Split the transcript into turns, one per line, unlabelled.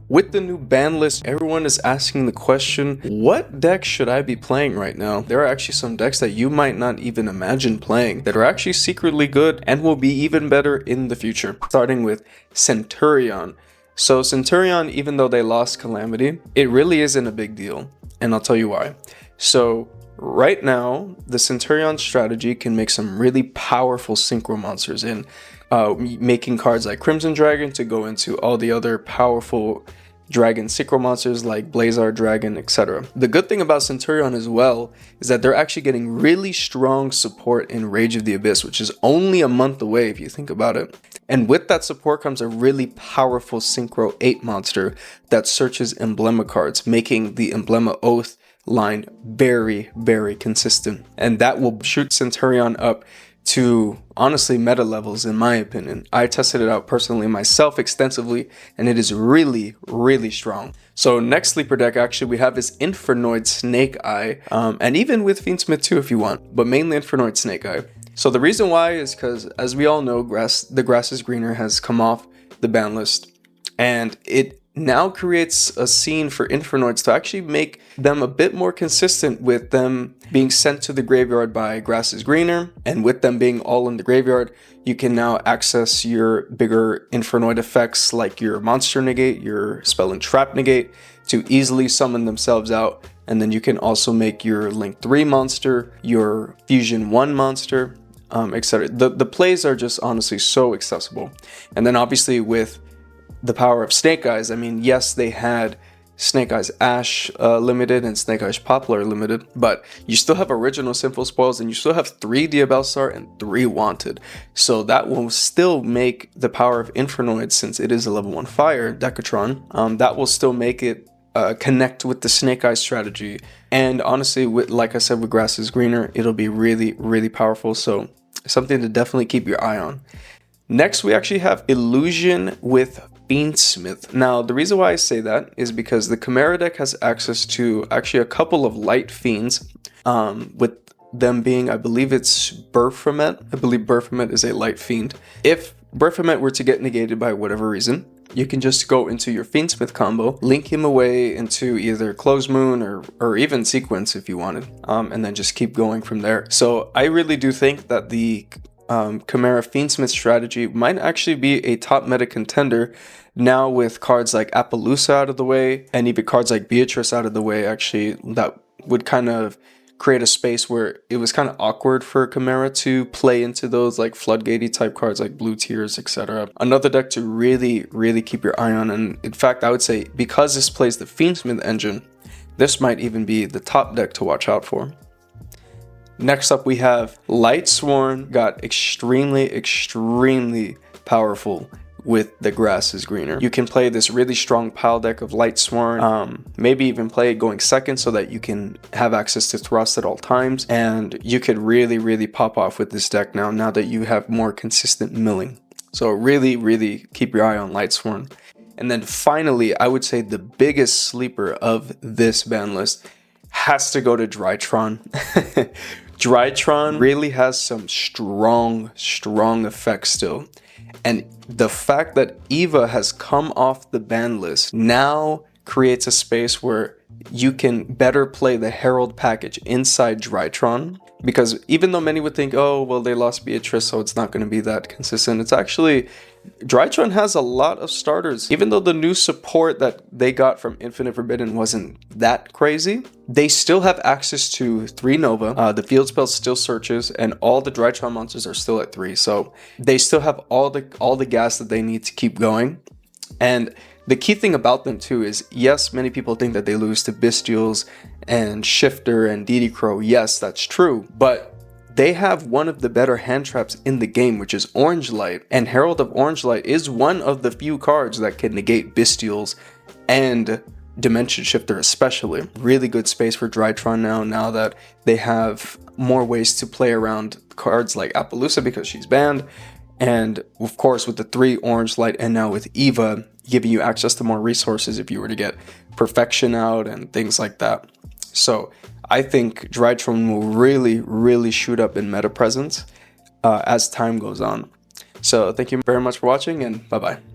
With the new ban list, everyone is asking the question, what deck should I be playing right now? There are actually some decks that you might not even imagine playing that are actually secretly good and will be even better in the future. Starting with Centurion. So Centurion, even though they lost Calamity, it really isn't a big deal, and I'll tell you why. So right now, the Centurion strategy can make some really powerful synchro monsters in making cards like Crimson Dragon to go into all the other powerful dragon synchro monsters like Blazar Dragon, etc. The good thing about Centurion as well is that they're actually getting really strong support in Rage of the Abyss, which is only a month away if you think about it. And with that support comes a really powerful Synchro 8 monster that searches Emblema cards, making the Emblema Oath line very, very consistent. And that will shoot Centurion up to honestly meta levels, in my opinion. I tested it out personally myself extensively, and it is really, really strong. So next sleeper deck actually we have is Infernoid Snake Eye, and even with Fiendsmith too if you want, but mainly Infernoid Snake Eye. So the reason why is because, as we all know, The Grass is Greener has come off the ban list, and it now creates a scene for Infernoids to actually make them a bit more consistent with them being sent to the graveyard by Grass is Greener, and with them being all in the graveyard, you can now access your bigger Infernoid effects like your Monster Negate, your Spell and Trap Negate to easily summon themselves out, and then you can also make your Link 3 monster, your Fusion 1 monster, etc. The plays are just honestly so accessible. And then obviously with the power of Snake Eyes, I mean, yes, they had Snake Eyes Ash limited and Snake Eyes Poplar limited, but you still have original Simple Spoils and you still have 3 Diabellstar and 3 Wanted. So that will still make the power of Infernoid, since it is a level 1 fire Decatron, that will still make it connect with the Snake Eyes strategy. And honestly, like I said, with Grass is Greener, it'll be really, really powerful. So something to definitely keep your eye on. Next, we actually have Illusion with Fiendsmith. Now, the reason why I say that is because the Chimera deck has access to actually a couple of light fiends, with them being, I believe it's Baphomet. I believe Baphomet is a light fiend. If Baphomet were to get negated by whatever reason, you can just go into your Fiendsmith combo, link him away into either Close Moon or even Sequence if you wanted, and then just keep going from there. So I really do think that the Chimera Fiendsmith strategy might actually be a top meta contender now, with cards like Appaloosa out of the way and even cards like Beatrice out of the way. Actually, that would kind of create a space where it was kind of awkward for Chimera to play into those like floodgatey type cards like Blue Tears, etc. Another deck to really, really keep your eye on, and in fact I would say because this plays the Fiendsmith engine, this might even be the top deck to watch out for. Next up, we have Lightsworn, got extremely, extremely powerful with The Grass is Greener. You can play this really strong pile deck of Lightsworn, maybe even play it going second so that you can have access to Thrust at all times, and you could really, really pop off with this deck now that you have more consistent milling. So really, really keep your eye on Lightsworn. And then finally, I would say the biggest sleeper of this ban list has to go to Drytron. Drytron really has some strong effects still. And the fact that Eva has come off the ban list now creates a space where you can better play the Herald package inside Drytron. Because even though many would think, oh, well, they lost Beatrice, so it's not going to be that consistent, it's actually, Drytron has a lot of starters. Even though the new support that they got from Infinite Forbidden wasn't that crazy, they still have access to 3 Nova, the field spell still searches, and all the Drytron monsters are still at 3. So they still have all the gas that they need to keep going. And the key thing about them too is, yes, many people think that they lose to Bestials and Shifter and DD Crow. Yes, that's true, but they have one of the better hand traps in the game, which is Orange Light, and Herald of Orange Light is one of the few cards that can negate Bestials and Dimension Shifter especially. Really good space for Drytron now that they have more ways to play around cards like Appaloosa because she's banned, and of course with the 3 Orange Light and now with Eva giving you access to more resources if you were to get Perfection out and things like that. So I think Drytron will really, really shoot up in meta presence as time goes on. So thank you very much for watching, and bye-bye.